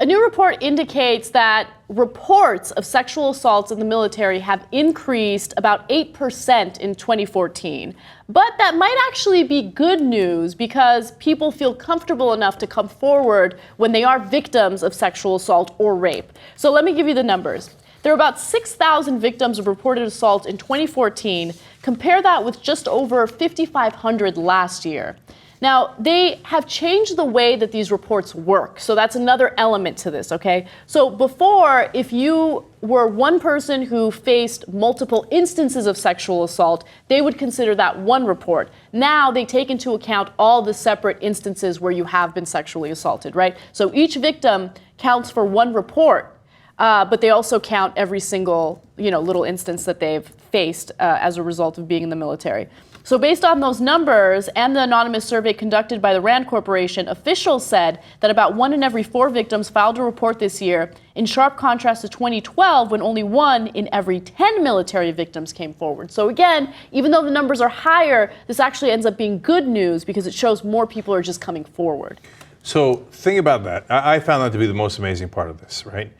new report indicates that reports of sexual assaults in the military have increased about 8% in 2014. But that might actually be good news because people feel comfortable enough to come forward when they are victims of sexual assault or rape. So let me give you the numbers. There are about 6,000 victims of reported assault in 2014. Compare that with just over 5,500 last year. Now, they have changed the way that these reports work. So that's another element to this, okay? So before, if you were one person who faced multiple instances of sexual assault, they would consider that one report. Now they take into account all the separate instances where you have been sexually assaulted, right? So each victim counts for one report. But they also count every single, little instance that they've faced as a result of being in the military. So based on those numbers and the anonymous survey conducted by the RAND Corporation, officials said that about 1 in every 4 victims filed a report this year, in sharp contrast to 2012 when only 1 in every 10 military victims came forward. So again, even though the numbers are higher, this actually ends up being good news because it shows more people are just coming forward. So think about that. I found that to be the most amazing part of this, right?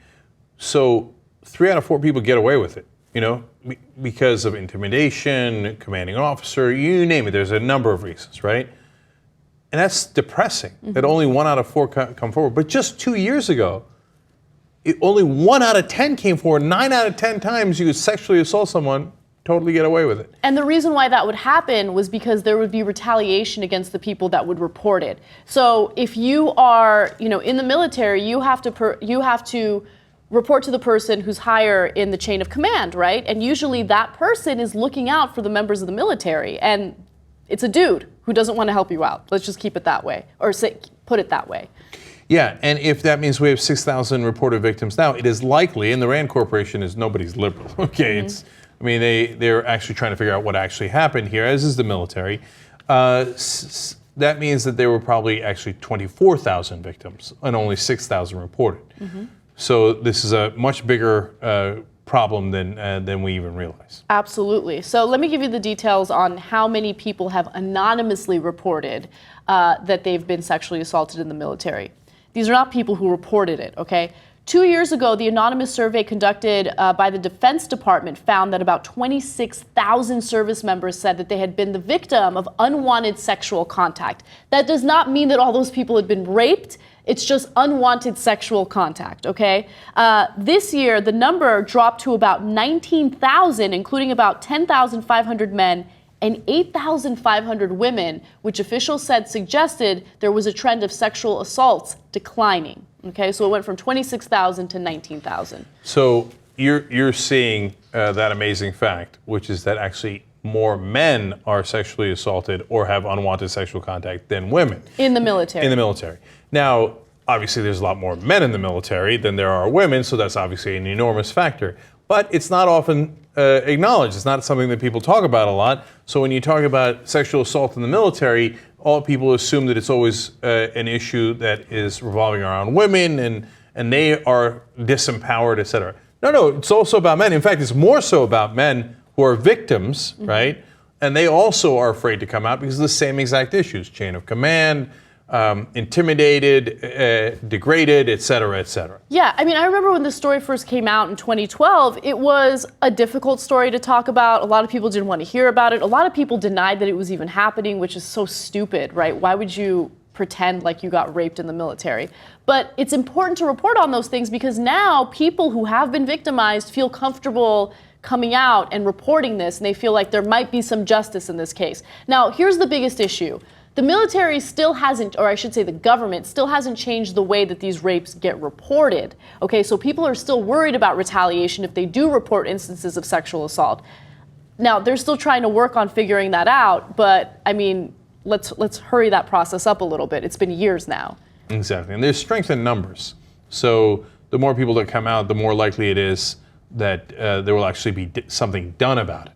So 3 out of 4 people get away with it, because of intimidation, commanding officer, you name it. There's a number of reasons, right? And that's depressing that only 1 out of 4 come forward. But just 2 years ago, only 1 out of 10 came forward. 9 out of 10 times you could sexually assault someone, totally get away with it. And the reason why that would happen was because there would be retaliation against the people that would report it. So if you are, in the military, you have to report to the person who's higher in the chain of command, right? And usually that person is looking out for the members of the military, and it's a dude who doesn't want to help you out. Let's just keep it that way, or put it that way. Yeah, and if that means we have 6,000 reported victims now, it is likely, and the RAND Corporation is nobody's liberal, okay? They're actually trying to figure out what actually happened here, as is the military. That means that there were probably actually 24,000 victims and only 6,000 reported. So this is a much bigger problem than we even realize. Absolutely. So let me give you the details on how many people have anonymously reported that they've been sexually assaulted in the military. These are not people who reported it, okay? 2 years ago, the anonymous survey conducted by the Defense Department found that about 26,000 service members said that they had been the victim of unwanted sexual contact. That does not mean that all those people had been raped. It's just unwanted sexual contact, okay? This year, the number dropped to about 19,000, including about 10,500 men and 8,500 women, which officials said suggested there was a trend of sexual assaults declining. Okay, so it went from 26,000 to 19,000. So you're seeing that amazing fact, which is that actually more men are sexually assaulted or have unwanted sexual contact than women. In the military. In the military. Now, obviously there's a lot more men in the military than there are women, so that's obviously an enormous factor. But it's not often acknowledged. It's not something that people talk about a lot. So when you talk about sexual assault in the military, all people assume that it's always an issue that is revolving around women and they are disempowered, etc. No, it's also about men. In fact, it's more so about men who are victims, right? And they also are afraid to come out because of the same exact issues: chain of command, intimidated, degraded, et cetera, et cetera. Yeah, I remember when the story first came out in 2012, it was a difficult story to talk about. A lot of people didn't want to hear about it. A lot of people denied that it was even happening, which is so stupid, right? Why would you pretend like you got raped in the military? But it's important to report on those things because now people who have been victimized feel comfortable coming out and reporting this, and they feel like there might be some justice in this case. Now, here's the biggest issue. The military still hasn't, or I should say the government still hasn't changed the way that these rapes get reported. Okay, so people are still worried about retaliation if they do report instances of sexual assault. Now, they're still trying to work on figuring that out, but let's hurry that process up a little bit. It's been years now. Exactly, and there's strength in numbers. So the more people that come out, the more likely it is that there will actually be something done about it.